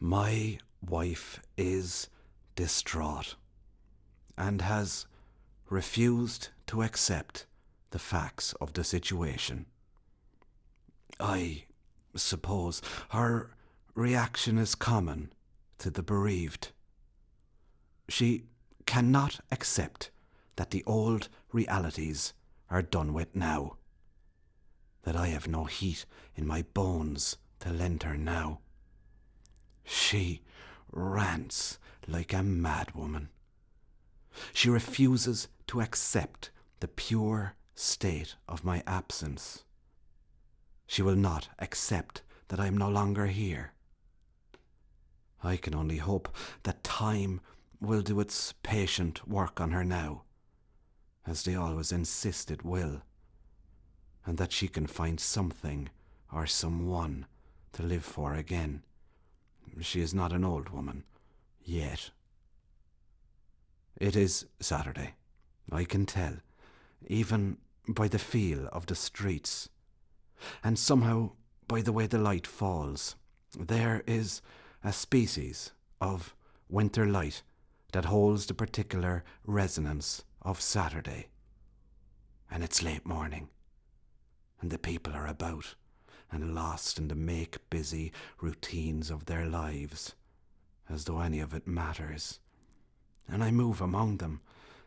My wife is distraught and has refused to accept the facts of the situation. I suppose her reaction is common to the bereaved. She cannot accept that the old realities are done with now, that I have no heat in my bones to lend her now. She rants like a madwoman. She refuses to accept the pure state of my absence. She will not accept that I am no longer here. I can only hope that time will do its patient work on her now, as they always insist it will, and that she can find something or someone to live for again. She is not an old woman, yet. It is Saturday, I can tell, even by the feel of the streets, and somehow by the way the light falls. There is a species of winter light that holds the particular resonance of Saturday. And it's late morning, and the people are about and lost in the make-busy routines of their lives, as though any of it matters. And I move among them,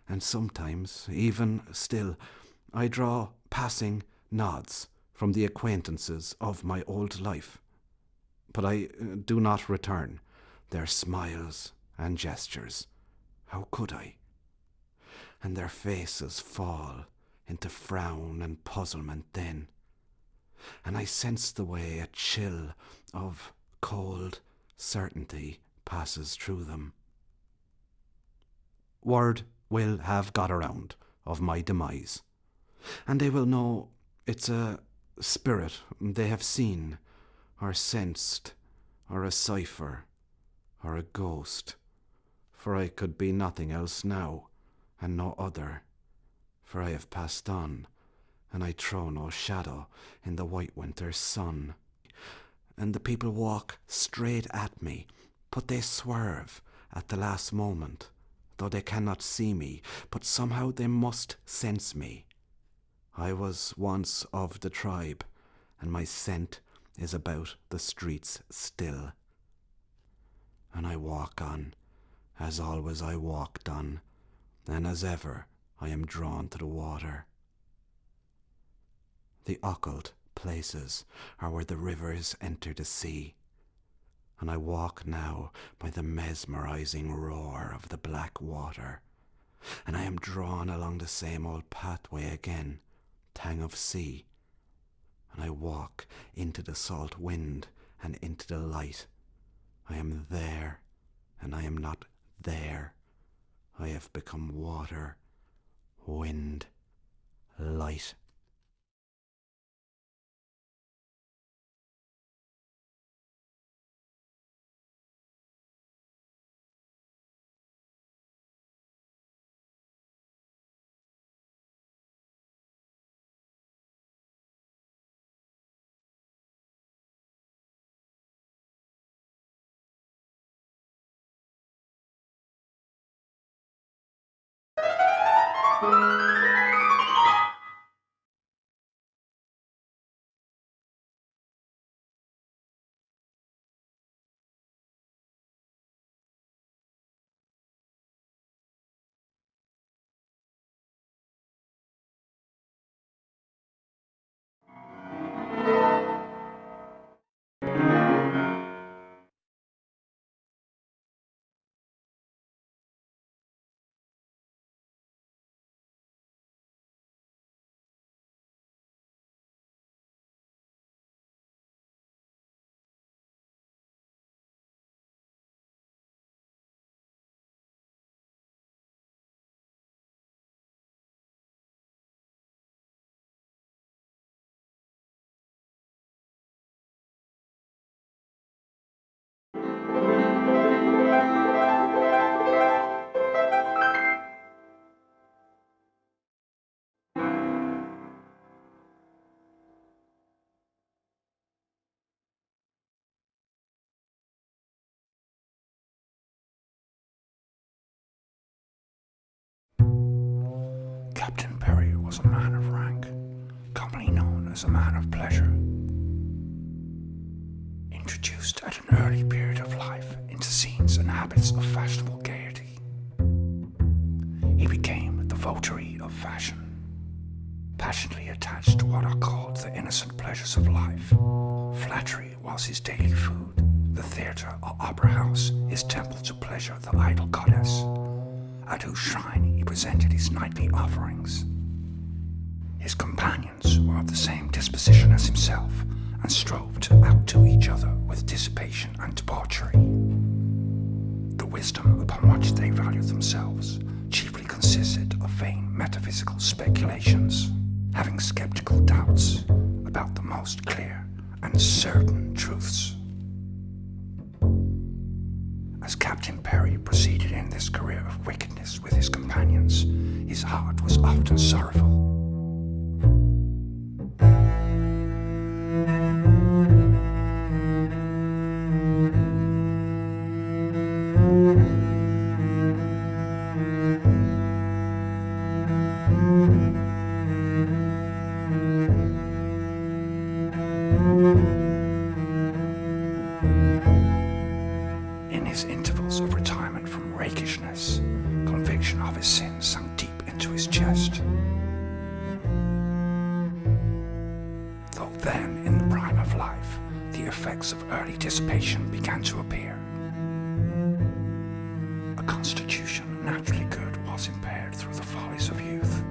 and sometimes, even still, I draw passing nods from the acquaintances of my old life. But I do not return their smiles and gestures. How could I? And their faces fall into frown and puzzlement then, and I sense the way a chill of cold certainty passes through them. Word will have got around of my demise, and they will know it's a spirit they have seen, or sensed, or a cipher, or a ghost, for I could be nothing else now, and no other, for I have passed on, and I throw no shadow in the white winter sun. And the people walk straight at me, but they swerve at the last moment, though they cannot see me, but somehow they must sense me. I was once of the tribe, and my scent is about the streets still. And I walk on, as always I walked on, and as ever I am drawn to the water. The occult places are where the rivers enter the sea, and I walk now by the mesmerizing roar of the black water, and I am drawn along the same old pathway again, tang of sea, and I walk into the salt wind and into the light. I am there, and I am not there. I have become water, wind, light. Captain Perry was a man of rank, commonly known as a man of pleasure. Introduced at an early period of life into scenes and habits of fashionable gaiety, he became the votary of fashion, passionately attached to what are called the innocent pleasures of life. Flattery was his daily food, the theatre or opera house his temple to pleasure, the idol goddess, at whose shrine he presented his nightly offerings. His companions were of the same disposition as himself, and strove to outdo each other with dissipation and debauchery. The wisdom upon which they valued themselves chiefly consisted of vain metaphysical speculations, having skeptical doubts about the most clear and certain truths. As Captain Perry proceeded in this career of wickedness with his companions, his heart was often sorrowful. In his intervals of retirement from rakishness, conviction of his sin sunk deep into his chest. Though then, in the prime of life, the effects of early dissipation began to appear. A constitution naturally good was impaired through the follies of youth.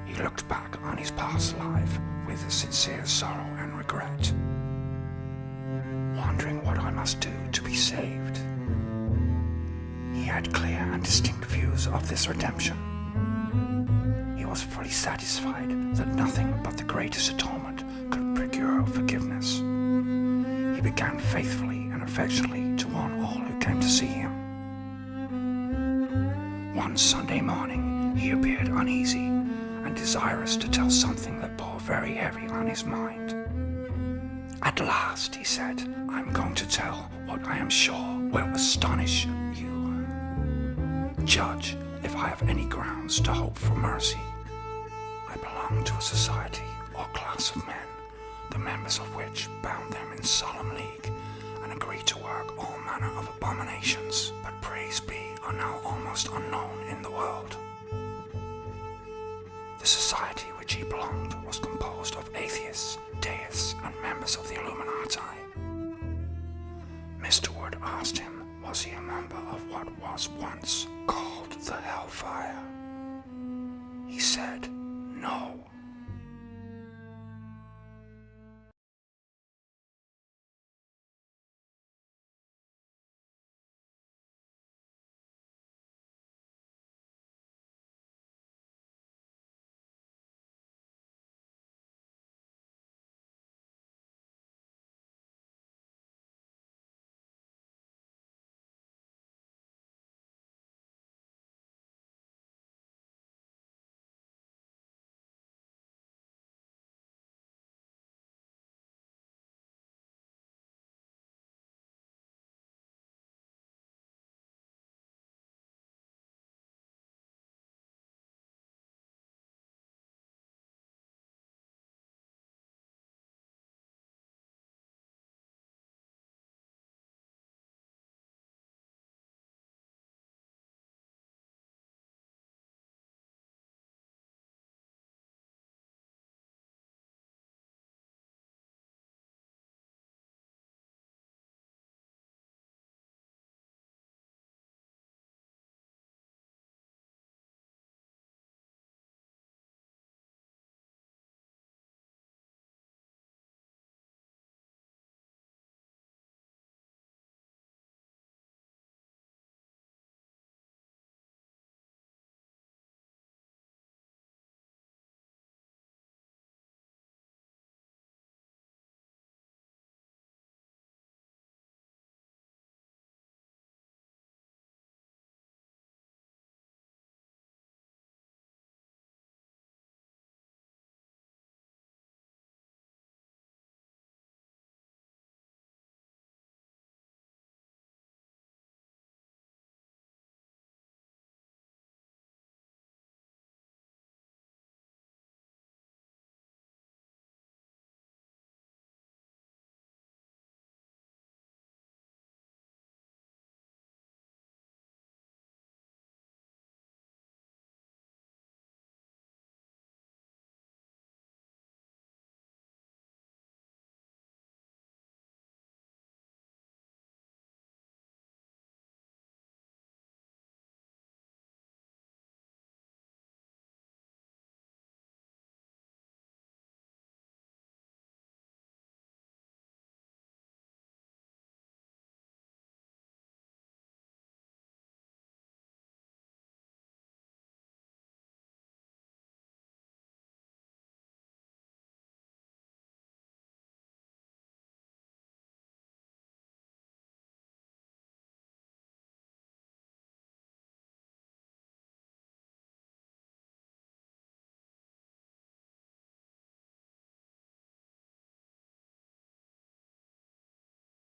He looked back on his past life with a sincere sorrow and regret, wondering what I must do to be saved. He had clear and distinct views of this redemption. He was fully satisfied that nothing but the greatest atonement could procure forgiveness. He began faithfully and affectionately to warn all who came to see him. One Sunday morning he appeared uneasy and desirous to tell something that bore very heavy on his mind. "At last," he said, "I'm going to tell what I am sure will astonish you. Judge if I have any grounds to hope for mercy. I belong to a society or class of men, the members of which bound them in solemn league and agreed to work all manner of abominations, but praise be, are now almost unknown in the world. The society which he belonged was composed of atheists, deists, and members of the Illuminati. Mr. Wood asked him, was he a member of what was once called the Hellfire? He said,